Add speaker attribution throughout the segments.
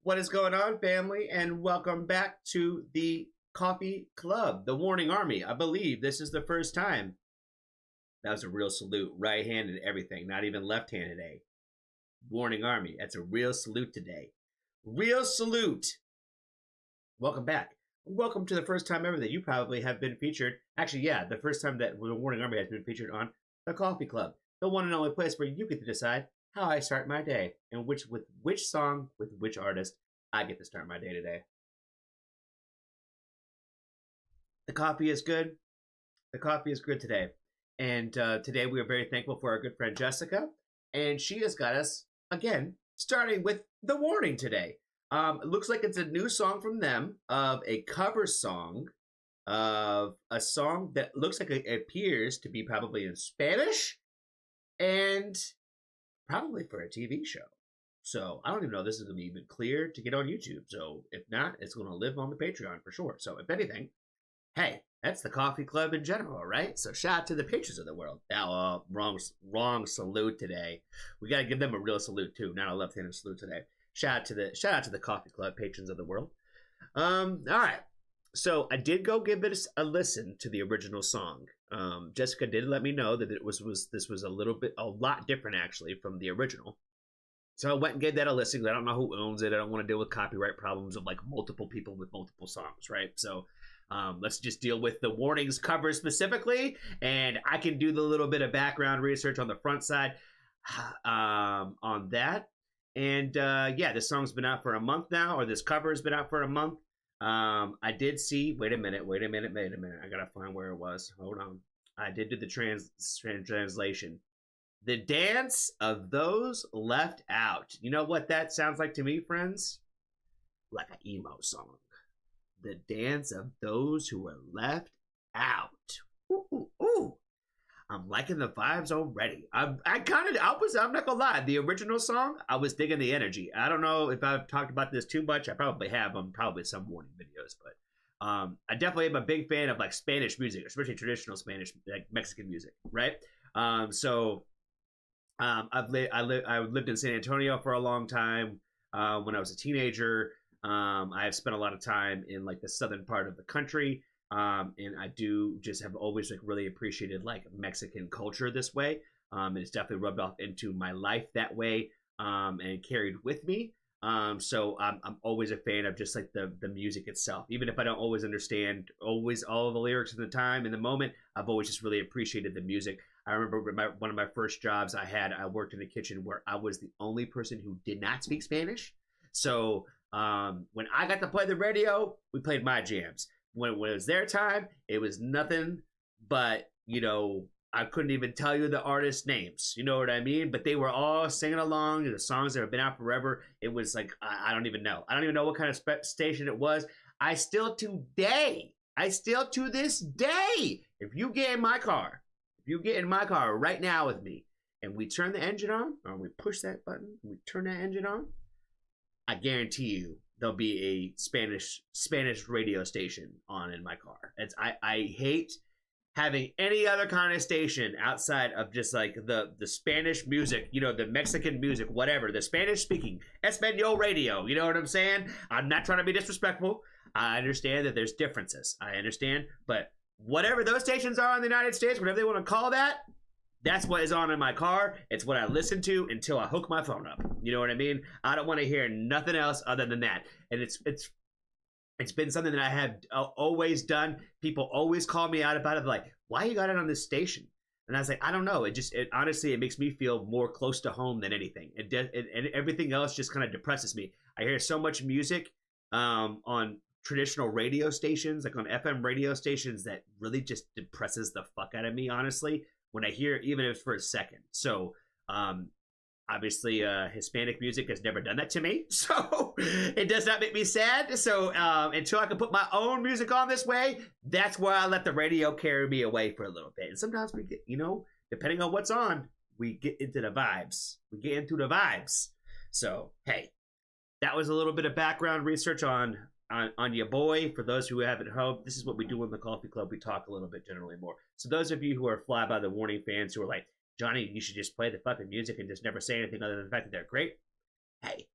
Speaker 1: What is going on, family? And welcome back to the Coffee Club, the Warning Army. I believe this is the first time. That was a real salute, right-handed everything, not even left-handed. Warning Army, that's a real salute today. Real salute. Welcome back. Welcome to the first time ever that you probably have been featured. Actually, yeah, the first time that the Warning Army has been featured on the Coffee Club, the one and only place where you get to decide how I start my day and with which song, with which artist I get to start my day today. The coffee is good. The coffee is good today. And today we are very thankful for our good friend Jessica. And she has got us, again, starting with The Warning today. It looks like it's a new song from them of a cover song of a song that looks like it appears to be probably in Spanish and probably for a TV show. So I don't even know if this is going to be even clear to get on YouTube. So if not, it's going to live on the Patreon for sure. So if anything, hey, that's the Coffee Club in general, right? So shout out to the patrons of the world. Now, wrong salute today. We got to give them a real salute too, not a left-handed salute today. Shout out to the Coffee Club patrons of the world. All right. So I did go give it a listen to the original song. Jessica did let me know that this was a lot different actually from the original. So I went and gave that a listen. I don't know who owns it. I don't want to deal with copyright problems of like multiple people with multiple songs, right? So let's just deal with the Warnings cover specifically, and I can do the little bit of background research on the front side on that. And yeah, this song's been out for a month now, or this cover has been out for a month. I did see, wait a minute. I gotta find where it was. Hold on. I did do the translation. The Dance of Those Left Out. You know what that sounds like to me, friends? Like an emo song. The Dance of Those Who Were Left Out. Ooh, ooh, ooh. I'm liking the vibes already. I'm not gonna lie. The original song, I was digging the energy. I don't know if I've talked about this too much. I probably have on probably some Warning videos, but I definitely am a big fan of like Spanish music, especially traditional Spanish, like Mexican music, right? So I've lived in San Antonio for a long time. When I was a teenager, I have spent a lot of time in like the southern part of the country. And I do just have always like really appreciated like Mexican culture this way. And it's definitely rubbed off into my life that way, and carried with me. So I'm always a fan of just like the music itself, even if I don't always understand always all of the lyrics in the time in the moment. I've always just really appreciated the music. I remember one of my first jobs I worked in a kitchen where I was the only person who did not speak Spanish. So when I got to play the radio, we played my jams. When it was their time, it was nothing but, I couldn't even tell you the artist names. You know what I mean? But they were all singing along to the songs that have been out forever. It was like, I don't even know. I don't even know what kind of station it was. I still to this day, if you get in my car right now with me, and we turn the engine on, or we push that button, and we turn that engine on, I guarantee you there'll be a Spanish radio station on in my car. I hate having any other kind of station outside of just like the Spanish music, the Mexican music, whatever, the Spanish speaking Espanol radio. You know what I'm saying? I'm not trying to be disrespectful. I understand that there's differences. I understand, but whatever those stations are in the United States, whatever they want to call that, that's what is on in my car. It's what I listen to until I hook my phone up. You know what I mean? I don't want to hear nothing else other than that. And it's been something that I have always done. People always call me out about it, like, why you got it on this station? And I was like, I don't know. Honestly, it makes me feel more close to home than anything. And everything else just kind of depresses me. I hear so much music on traditional radio stations, like on FM radio stations, that really just depresses the fuck out of me, honestly, when I hear it, even if it's for a second. So obviously Hispanic music has never done that to me, so it does not make me sad. So until I can put my own music on this way, that's where I let the radio carry me away for a little bit. And sometimes we get, depending on what's on, we get into the vibes. So hey, that was a little bit of background research on your boy. For those who haven't heard, this is what we do in the Coffee Club. We talk a little bit generally more. So those of you who are fly by the Warning fans who are like, Johnny, you should just play the fucking music and just never say anything other than the fact that they're great. Hey,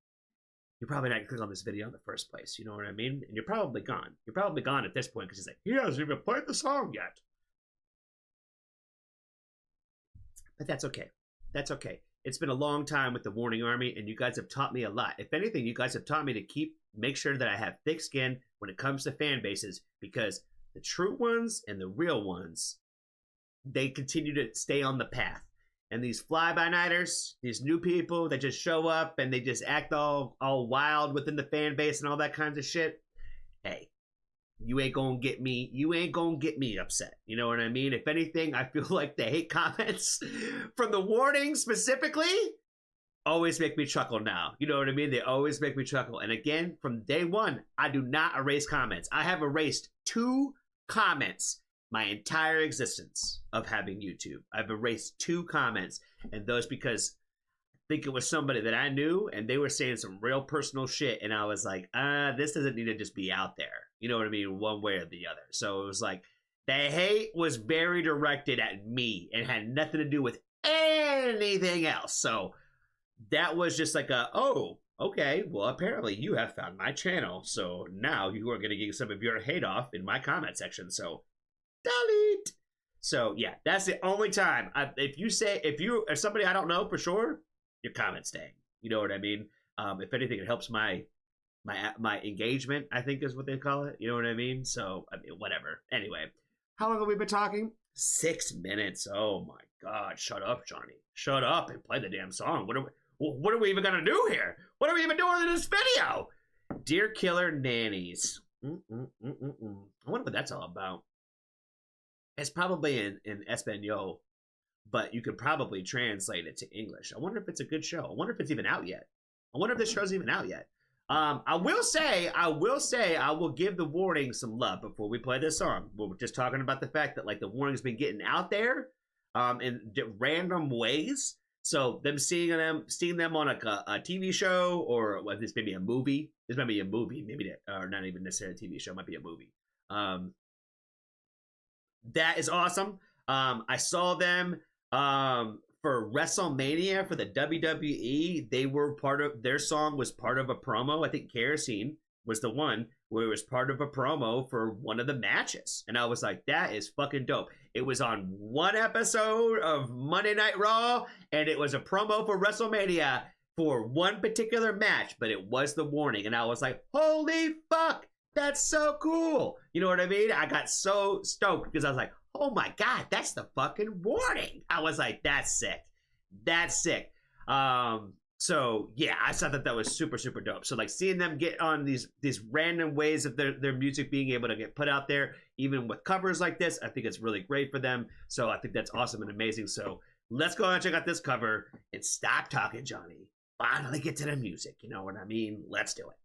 Speaker 1: you're probably not going to click on this video in the first place. You know what I mean? And you're probably gone. You're probably gone at this point because he's like, he hasn't even played the song yet. But that's okay. That's okay. It's been a long time with the Warning Army, and you guys have taught me a lot. If anything, you guys have taught me to make sure that I have thick skin when it comes to fan bases, because the true ones and the real ones, they continue to stay on the path. And these fly-by-nighters, these new people that just show up and they just act all wild within the fan base and all that kinds of shit, hey, you ain't gonna get me upset. You know what I mean? If anything, I feel like the hate comments from the Warning specifically always make me chuckle now. You know what I mean? They always make me chuckle. And again, from day one, I do not erase comments. I have erased 2 comments my entire existence of having YouTube. I've erased 2 comments, and those because I think it was somebody that I knew, and they were saying some real personal shit, and I was like, this doesn't need to just be out there. You know what I mean? One way or the other. So it was like, the hate was very directed at me and had nothing to do with anything else. So that was just like oh, okay, well, apparently you have found my channel, so now you are going to get some of your hate off in my comment section. So delete. So yeah, that's the only time. If you're somebody I don't know for sure, your comment's staying. You know what I mean? If anything, it helps my engagement, I think is what they call it. You know what I mean? So I mean, whatever. Anyway, how long have we been talking? 6 minutes. Oh my God! Shut up, Johnny. Shut up and play the damn song. What are we even gonna do here? What are we even doing in this video? Dear Killer Nannies. I wonder what that's all about. It's probably in Espanol, but you could probably translate it to English. I wonder if it's a good show. I wonder if it's even out yet. I wonder if this show's even out yet. I will say, I will give the Warning some love before we play this song. We're just talking about the fact that like the Warning's been getting out there, in random ways. So seeing them on like a TV show, or well, this may be a movie. This might be a movie, maybe or not even necessarily a TV show. It might be a movie. That is awesome. I saw them for WrestleMania for the WWE. Their song was part of a promo. I think Kerosene was the one where it was part of a promo for one of the matches. And I was like, that is fucking dope. It was on one episode of Monday Night Raw, and it was a promo for WrestleMania for one particular match, but it was the Warning. And I was like, holy fuck, that's so cool. You know what I mean? I got so stoked because I was like, oh my God, that's the fucking Warning. I was like, that's sick. That's sick. So yeah, I thought that was super, super dope. So like seeing them get on these random ways of their music being able to get put out there, even with covers like this, I think it's really great for them. So I think that's awesome and amazing. So let's go and check out this cover and stop talking, Johnny. Finally get to the music. You know what I mean? Let's do it.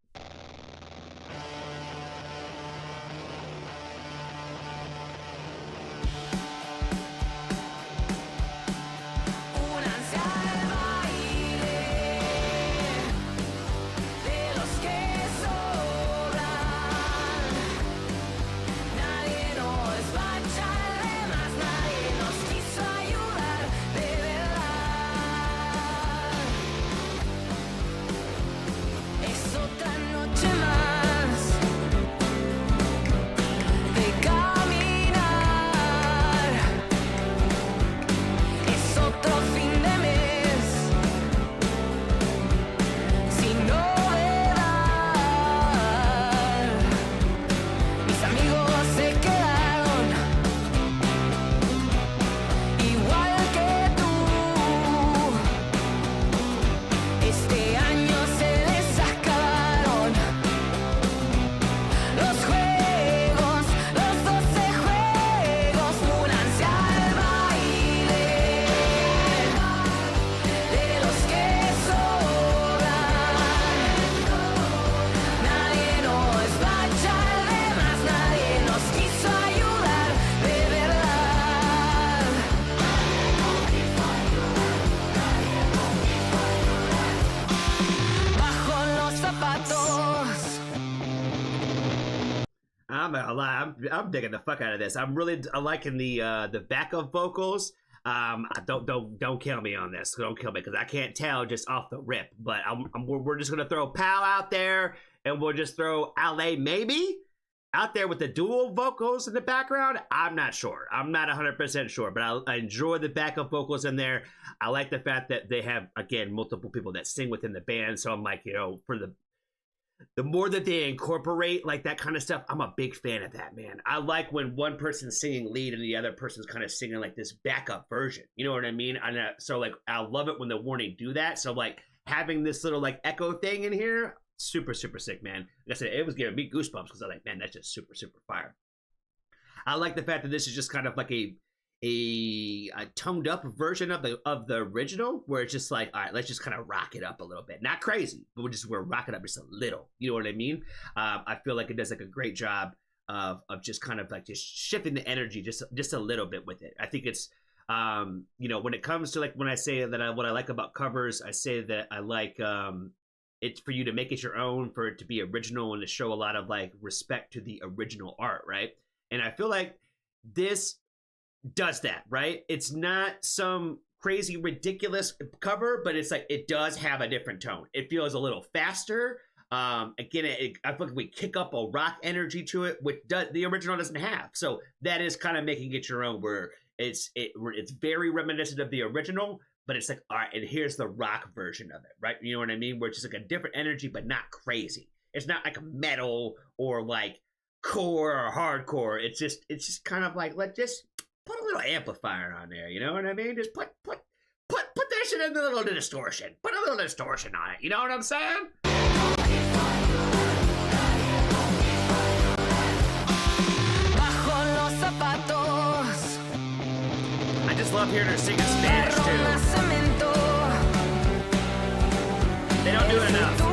Speaker 1: I'm digging the fuck out of this. I'm really liking the backup vocals. Don't kill me on this. Don't kill me because I can't tell just off the rip. But we're just gonna throw Pal out there, and we'll just throw Ale maybe out there with the dual vocals in the background. I'm not sure. I'm not 100% sure, but I enjoy the backup vocals in there. I like the fact that they have, again, multiple people that sing within the band. So I'm like, for the more that they incorporate like that kind of stuff, I'm a big fan of that, man. I like when one person's singing lead and the other person's kind of singing like this backup version. You know what I mean? And so like I love it when the Warning do that. So like having this little like echo thing in here, super sick, man. Like I said, it was giving me goosebumps because I'm like, man, that's just super fire. I like the fact that this is just kind of like a toned up version of the original, where it's just like, all right, let's just kind of rock it up a little bit, not crazy, but we're rocking up just a little. You know what I mean? I feel like it does like a great job of just kind of like just shifting the energy just a little bit with it. I think it's when it comes to like when I say that what I like about covers, I say that I like it's for you to make it your own, for it to be original, and to show a lot of like respect to the original art, right? And I feel like this does that, right? It's not some crazy ridiculous cover, but it's like it does have a different tone. It feels a little faster. Again, I feel like we kick up a rock energy to it, which the original doesn't have. So that is kind of making it your own, where it's very reminiscent of the original, but it's like, all right, and here's the rock version of it, right? You know what I mean? Where it's just like a different energy, but not crazy. It's not like metal or like core or hardcore. It's just kind of like, let's just put a little amplifier on there. You know what I mean? Just put that shit in a little distortion. Put a little distortion on it. You know what I'm saying? I just love hearing her sing in Spanish too. They don't do it enough.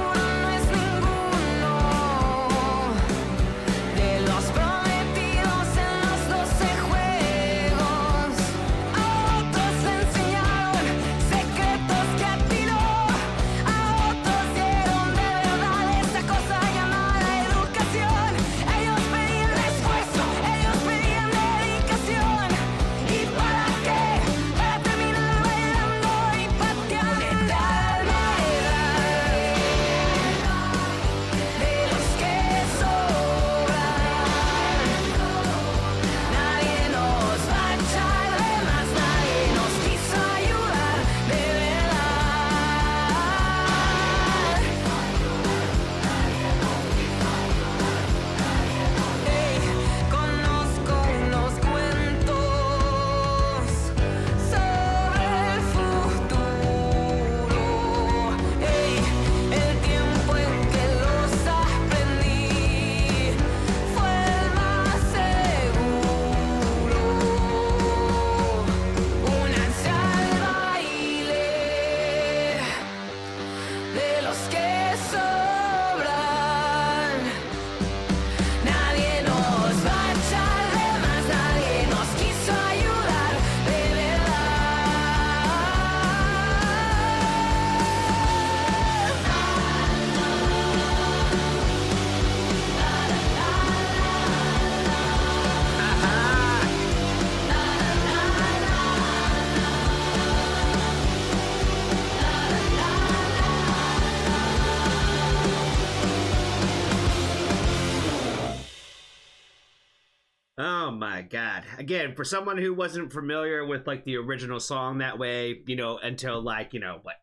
Speaker 1: Oh my God. Again, for someone who wasn't familiar with like the original song that way, until like,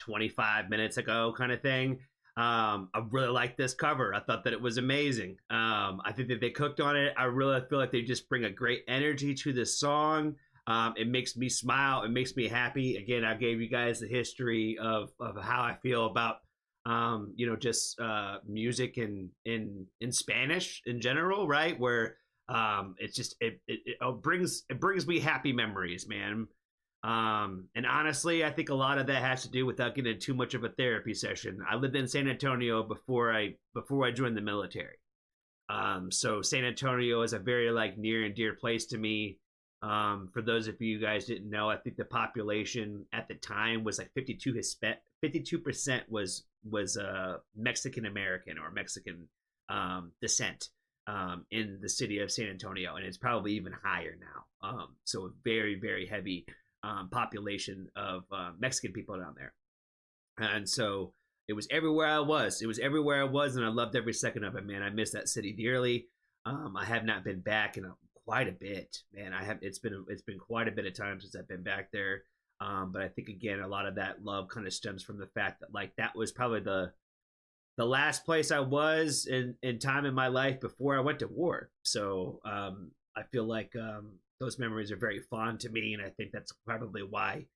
Speaker 1: 25 minutes ago kind of thing. I really like this cover. I thought that it was amazing. I think that they cooked on it. I really feel like they just bring a great energy to this song. It makes me smile. It makes me happy. Again, I gave you guys the history of how I feel about just music in Spanish in general, right? Where it's just it brings me happy memories, man. And honestly, I think a lot of that has to do without getting too much of a therapy session. I lived in San Antonio before I joined the military. So San Antonio is a very like near and dear place to me. For those of you guys didn't know, I think the population at the time was like 52% was Mexican American or Mexican descent in the city of San Antonio, and it's probably even higher now. So a very, very heavy population of Mexican people down there. And so it was everywhere I was. It was everywhere I was, and I loved every second of it, man. I miss that city dearly. I have not been back in quite a bit, man. I have. It's been quite a bit of time since I've been back there. But I think again, a lot of that love kind of stems from the fact that like that was probably the last place I was in time in my life before I went to war. So I feel like those memories are very fond to me, and I think that's probably why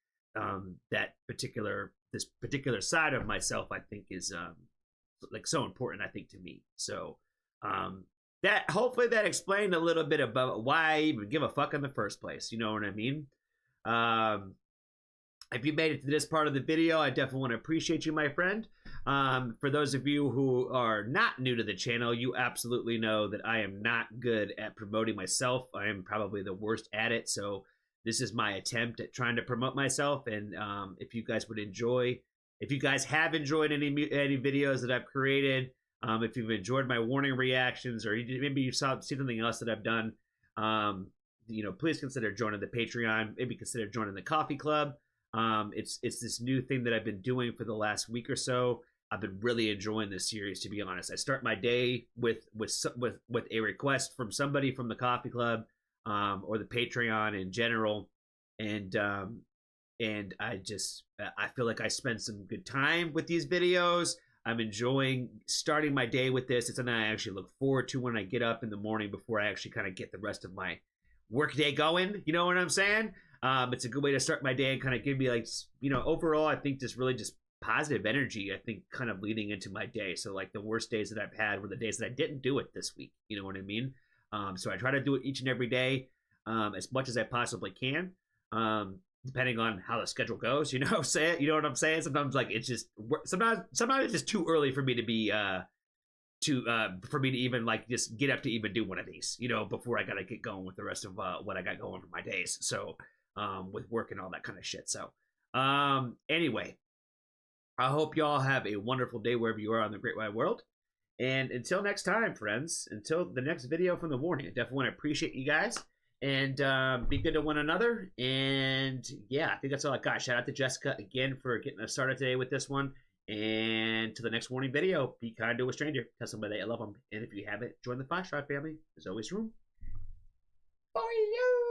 Speaker 1: this particular side of myself I think is like so important, I think, to me. So that hopefully that explained a little bit about why I even give a fuck in the first place. You know what I mean? If you made it to this part of the video, I definitely want to appreciate you, my friend. For those of you who are not new to the channel, you absolutely know that I am not good at promoting myself. I am probably the worst at it. So this is my attempt at trying to promote myself. And if you guys have enjoyed any videos that I've created, if you've enjoyed my warning reactions, or maybe you see something else that I've done, please consider joining the Patreon. Maybe consider joining the Coffee Club. It's this new thing that I've been doing for the last week or so. I've been really enjoying this series, to be honest. I start my day with a request from somebody from the Coffee Club, or the Patreon in general, and I feel like I spend some good time with these videos. I'm enjoying starting my day with this. It's something I actually look forward to when I get up in the morning before I actually kind of get the rest of my work day going. You know what I'm saying? It's a good way to start my day and kind of give me like, overall, I think just really just positive energy, I think, kind of leading into my day. So like the worst days that I've had were the days that I didn't do it this week. You know what I mean? So I try to do it each and every day, as much as I possibly can, depending on how the schedule goes, you know what I'm saying? Sometimes like it's just, sometimes it's just too early for me to be, for me to even like just get up to even do one of these, before I got to get going with the rest of what I got going for my days. So, with work and all that kind of shit. So, anyway, I hope y'all have a wonderful day wherever you are on the great wide world. And until next time, friends, until the next video from the warning, I definitely want to appreciate you guys and be good to one another. And yeah, I think that's all I got. Shout out to Jessica again for getting us started today with this one. And to the next warning video, be kind to a stranger. Tell somebody I love them. And if you haven't, join the Foxtrot family. There's always room for you.